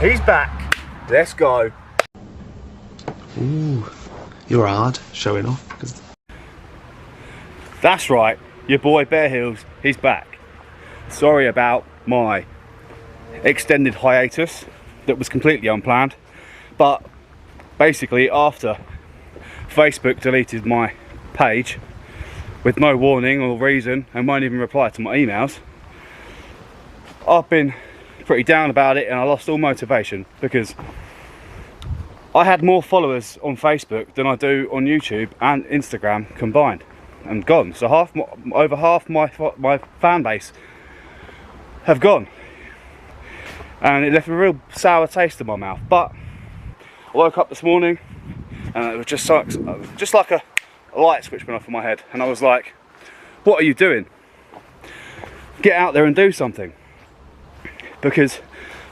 He's back. Let's go. Ooh, you're hard showing off. Because... That's right, your boy Bear Hills, he's back. Sorry about my extended hiatus that was completely unplanned, but basically after Facebook deleted my page with no warning or reason and won't even reply to my emails, I've been pretty down about it and I lost all motivation because I had more followers on Facebook than I do on YouTube and Instagram combined, and gone. So over half my fan base have gone, and it left a real sour taste in my mouth. But I woke up this morning and it was just like a light switch went off in my head, and I was like, what are you doing? Get out there and do something. Because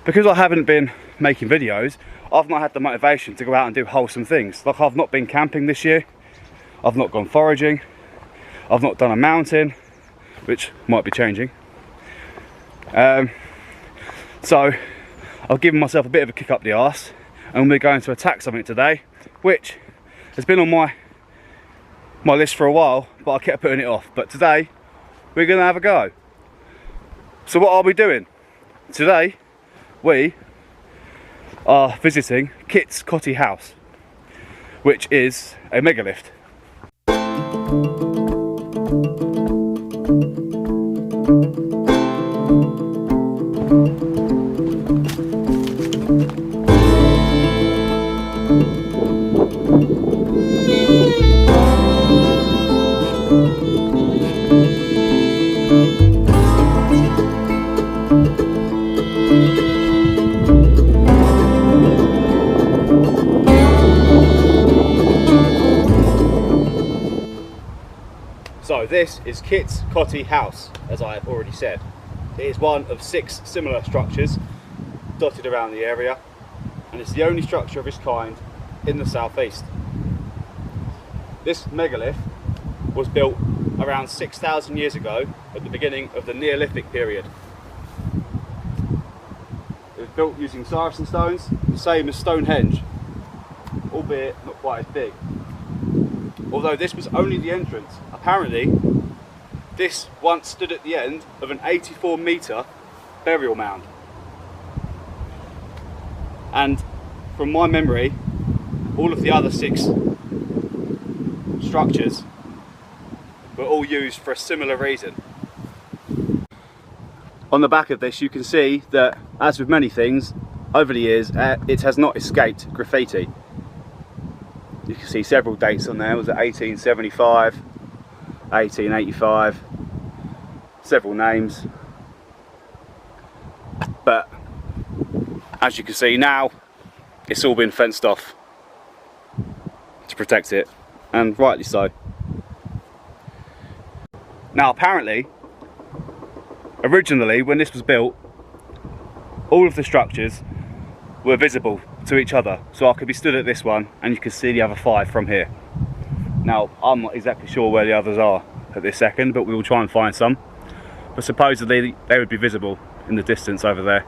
I haven't been making videos, I've not had the motivation to go out and do wholesome things. Like, I've not been camping this year, I've not gone foraging, I've not done a mountain, which might be changing. So I've given myself a bit of a kick up the arse, and we're going to attack something today, which has been on my list for a while, but I kept putting it off. But today we're going to have a go. So what are we doing? Today we are visiting Kits Coty House, which is a megalith. So this is Kits Coty House, as I have already said. It is one of 6 similar structures dotted around the area, and it's the only structure of its kind in the southeast. This megalith was built around 6,000 years ago at the beginning of the Neolithic period. It was built using Saracen stones, the same as Stone Henge, albeit not quite as big. Although this was only the entrance, apparently this once stood at the end of an 84-metre burial mound. And from my memory, all of the other 6 structures were all used for a similar reason. On the back of this you can see that, as with many things over the years, it has not escaped graffiti. You can see several dates on there. Was it 1875, 1885, several names. But as you can see now, it's all been fenced off to protect it, and rightly so. Now apparently, originally when this was built, all of the structures were visible to each other, so I could be stood at this one and you could see the other 5 from here. Now I'm not exactly sure where the others are at this second, but we will try and find some. But supposedly they would be visible in the distance over there,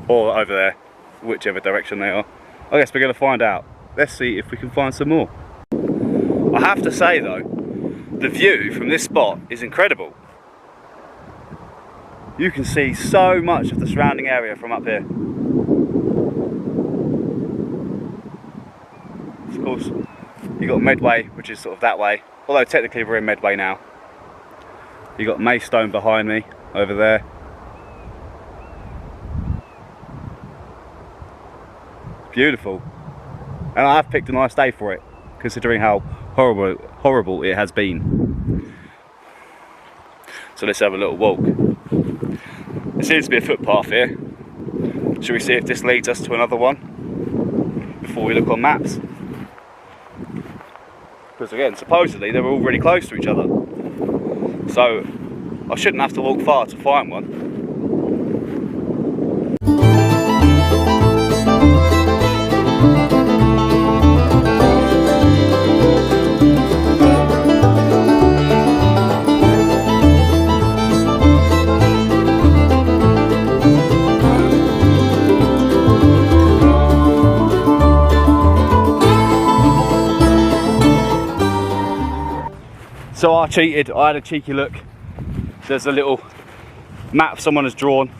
or over there, whichever direction they are. I guess we're going to find out. Let's see if we can find some more. I have to say though, the view from this spot is incredible. You can see so much of the surrounding area from up here. Of course, you got Medway, which is sort of that way, although technically we're in Medway now. You got Maidstone behind me over there. Beautiful, and I have picked a nice day for it, considering how horrible it has been. So let's have a little walk. There seems to be a footpath here. Shall we see if this leads us to another one before we look on maps? Because again, supposedly they were all really close to each other, so I shouldn't have to walk far to find one. So I cheated, I had a cheeky look. There's a little map someone has drawn,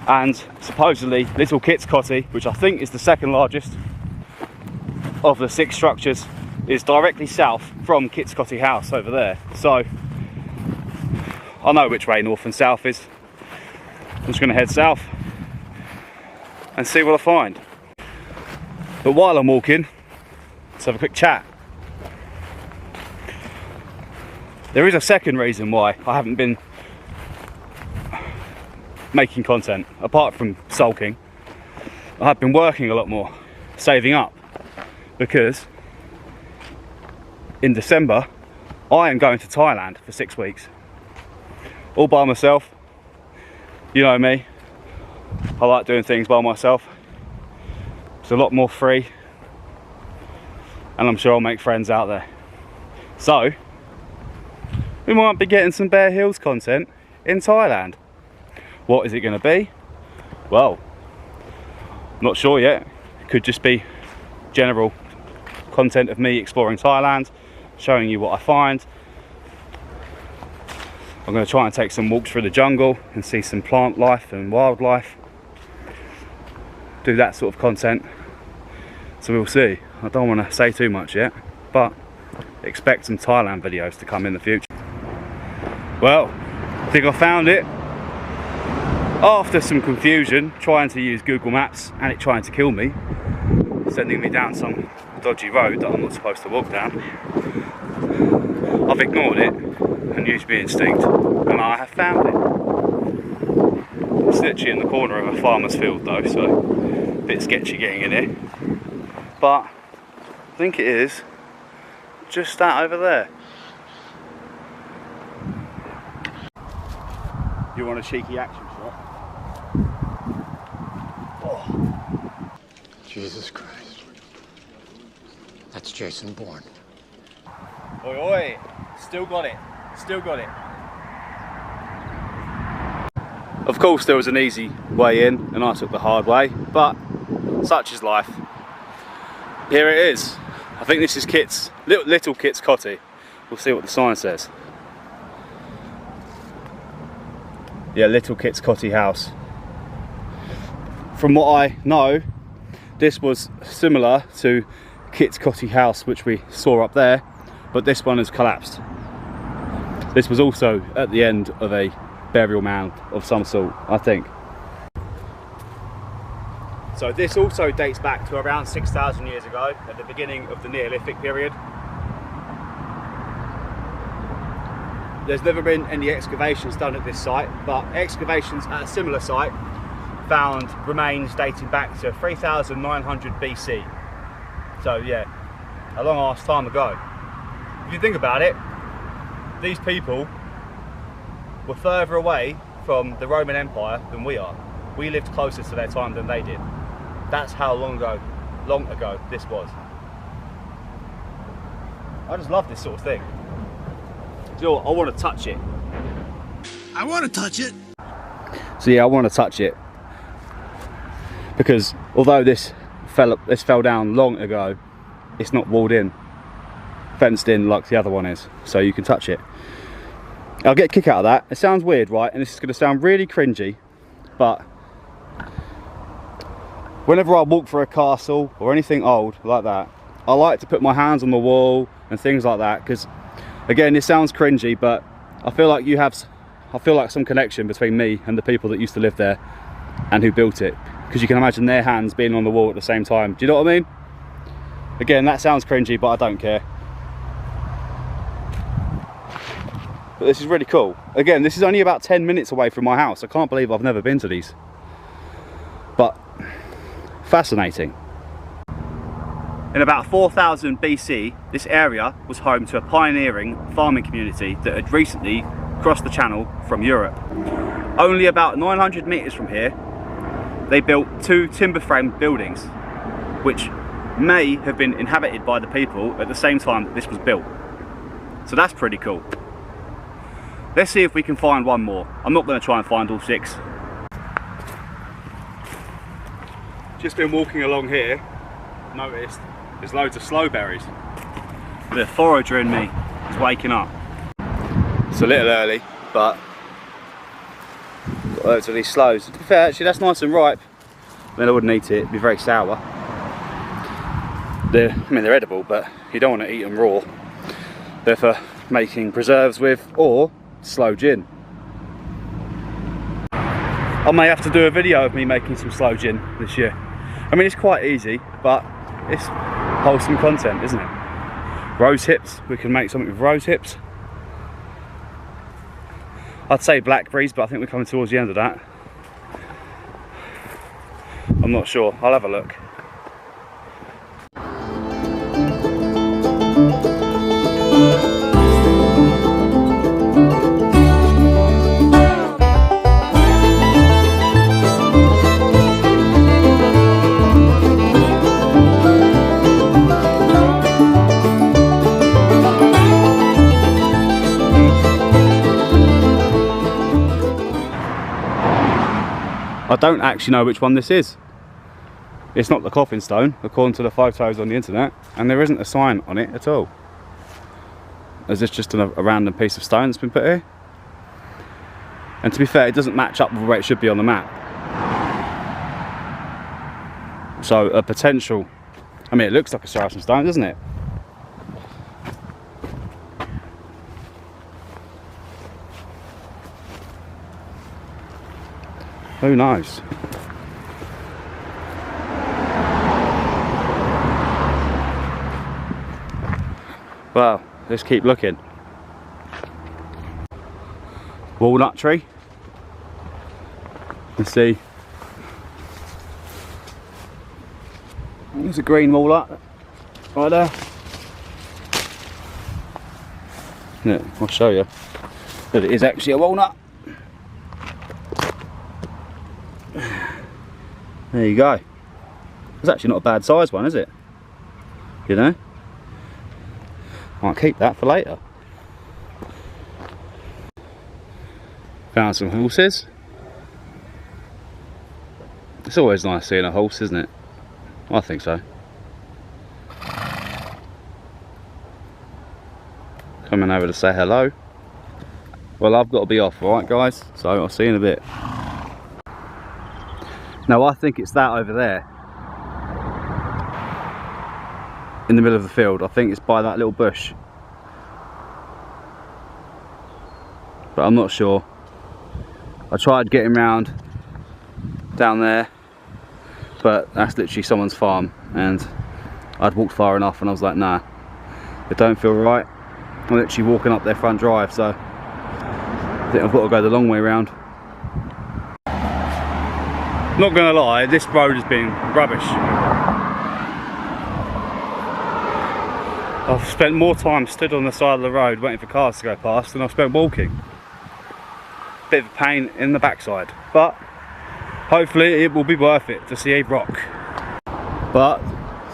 and supposedly Little Kits Coty, which I think is the second largest of the 6 structures, is directly south from Kits Coty House over there. So I know which way north and south is. I'm just going to head south and see what I find. But while I'm walking, let's have a quick chat. There is a second reason why I haven't been making content, apart from sulking. I have been working a lot more, saving up, because in December I am going to Thailand for 6 weeks, all by myself. You know me, I like doing things by myself. It's a lot more free, and I'm sure I'll make friends out there. So we might be getting some Bear Hills content in Thailand. What is it going to be? Well, not sure yet. It could just be general content of me exploring Thailand, showing you what I find. I'm going to try and take some walks through the jungle and see some plant life and wildlife. Do that sort of content. So we'll see. I don't want to say too much yet, but expect some Thailand videos to come in the future. Well, I think I found it. After some confusion trying to use Google Maps and it trying to kill me, sending me down some dodgy road that I'm not supposed to walk down, I've ignored it and used my instinct, and I have found it. It's literally in the corner of a farmer's field though, so a bit sketchy getting in here, but I think it is just that over there. You want a cheeky action shot? Oh. Jesus Christ. That's Jason Bourne. Oi, oi. Still got it. Still got it. Of course there was an easy way in and I took the hard way, but such is life. Here it is. I think this is Little Kits Coty. We'll see what the sign says. Yeah, Little Kits Coty House. From what I know, this was similar to Kits Coty House, which we saw up there, but this one has collapsed. This was also at the end of a burial mound of some sort, I think. So this also dates back to around 6,000 years ago, at the beginning of the Neolithic period. There's never been any excavations done at this site, but excavations at a similar site found remains dating back to 3,900 BC. So yeah, a long ass time ago. If you think about it, these people were further away from the Roman Empire than we are. We lived closer to their time than they did. That's how long ago this was. I just love this sort of thing. So I want to touch it. I want to touch it. So yeah, I want to touch it, because although this fell down long ago, it's not walled in, fenced in like the other one is, so you can touch it. I'll get a kick out of that. It sounds weird, right? And this is going to sound really cringy, but whenever I walk through a castle or anything old like that, I like to put my hands on the wall and things like that, because again, it sounds cringy, but I feel like some connection between me and the people that used to live there and who built it, because you can imagine their hands being on the wall at the same time. Do you know what I mean? Again, that sounds cringy, but I don't care. But this is really cool. Again, this is only about 10 minutes away from my house. I can't believe I've never been to these. But fascinating. In about 4000 BC, this area was home to a pioneering farming community that had recently crossed the channel from Europe. Only about 900 meters from here, they built 2 timber framed buildings, which may have been inhabited by the people at the same time that this was built. So that's pretty cool. Let's see if we can find one more. I'm not going to try and find all 6. Just been walking along here, noticed there's loads of slowberries. A bit of forager in me It's waking up. It's a little early, but got loads of these sloes. To be fair, actually, that's nice and ripe. I mean, I wouldn't eat it, it'd be very sour. I mean, they're edible, but you don't want to eat them raw. They're for making preserves with, or sloe gin. I may have to do a video of me making some sloe gin this year. I mean, it's quite easy, but it's wholesome content, isn't it? Rose hips, we can make something with rose hips. I'd say blackberries, but I think we're coming towards the end of that. I'm not sure, I'll have a look. I don't actually know which one this is. It's not the coffin stone, according to the photos on the internet, and there isn't a sign on it at all. Is this just a random piece of stone that's been put here? And to be fair, it doesn't match up with where it should be on the map. So a potential, I mean, it looks like a Saracen stone, doesn't it? Who knows? Well, let's keep looking. Walnut tree. Let's see. There's a green walnut right there. Yeah, I'll show you that it is actually a walnut. There you go. It's actually not a bad size one, is it? You know? Might keep that for later. Found some horses. It's always nice seeing a horse, isn't it? I think so. Coming over to say hello. Well, I've got to be off, alright guys? So I'll see you in a bit. Now I think it's that over there. In the middle of the field. I think it's by that little bush. But I'm not sure. I tried getting round down there, but that's literally someone's farm, and I'd walked far enough and I was like, nah, it don't feel right. I'm literally walking up their front drive, so I think I've got to go the long way round. Not gonna lie, this road has been rubbish. I've spent more time stood on the side of the road waiting for cars to go past than I've spent walking. Bit of a pain in the backside, but hopefully it will be worth it to see a rock. But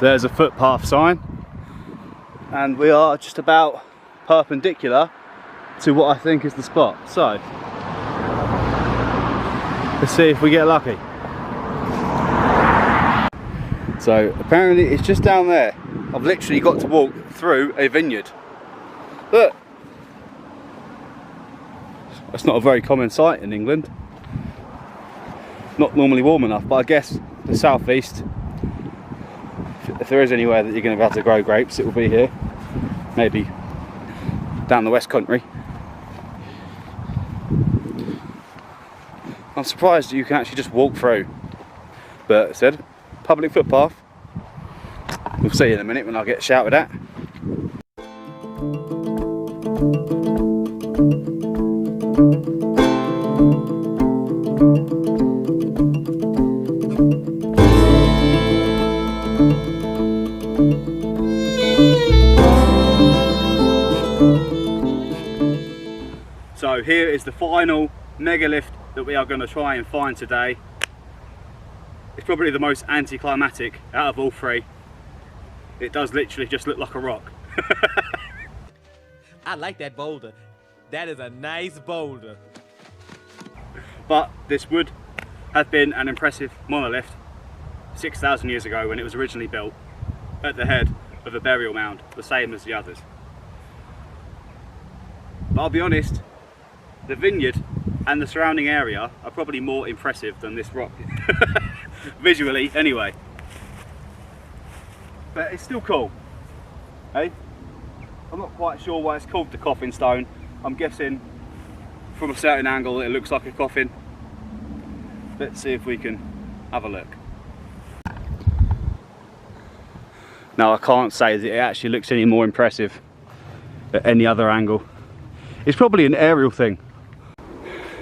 there's a footpath sign, and we are just about perpendicular to what I think is the spot. So let's see if we get lucky. So apparently it's just down there. I've literally got to walk through a vineyard. Look, that's not a very common sight in England. Not normally warm enough, but I guess the southeast, if there is anywhere that you're going to be able to grow grapes, it will be here. Maybe down the West Country. I'm surprised that you can actually just walk through, but it said public footpath. We'll see in a minute when I get shouted at. So here is the final megalith that we are going to try and find today. It's probably the most anticlimactic out of all three. It does literally just look like a rock. I like that boulder. That is a nice boulder. But this would have been an impressive monolith 6,000 years ago when it was originally built at the head of a burial mound, the same as the others. But I'll be honest, the vineyard and the surrounding area are probably more impressive than this rock. Visually, anyway. But it's still cool. Hey? I'm not quite sure why it's called the coffin stone. I'm guessing from a certain angle it looks like a coffin. Let's see if we can have a look. Now, I can't say that it actually looks any more impressive at any other angle. It's probably an aerial thing.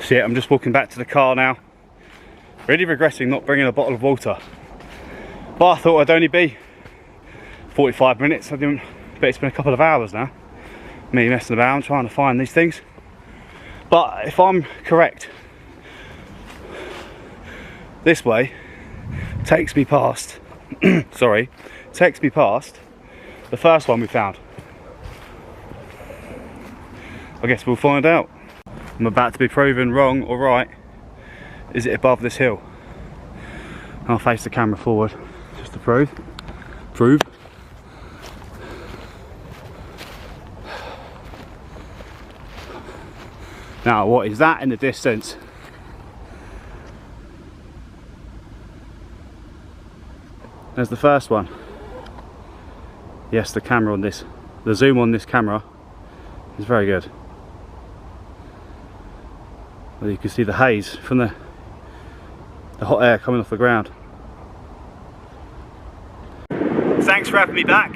See, I'm just walking back to the car now. Really regretting not bringing a bottle of water. But I thought I'd only be 45 minutes. I didn't, but it's been a couple of hours now. Me messing about, trying to find these things. But if I'm correct, this way takes me past, sorry, takes me past the first one we found. I guess we'll find out. I'm about to be proven wrong or right. Is it above this hill? I'll face the camera forward just to prove. Now, what is that in the distance? There's the first one. Yes, the camera on this, the zoom on this camera is very good. Well, you can see the haze from the hot air coming off the ground. Thanks for having me back,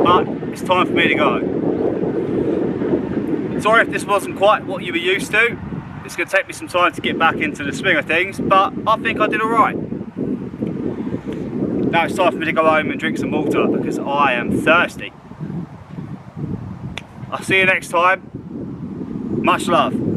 but it's time for me to go. Sorry if this wasn't quite what you were used to. It's going to take me some time to get back into the swing of things, but I think I did alright. Now it's time for me to go home and drink some water because I am thirsty. I'll see you next time. Much love.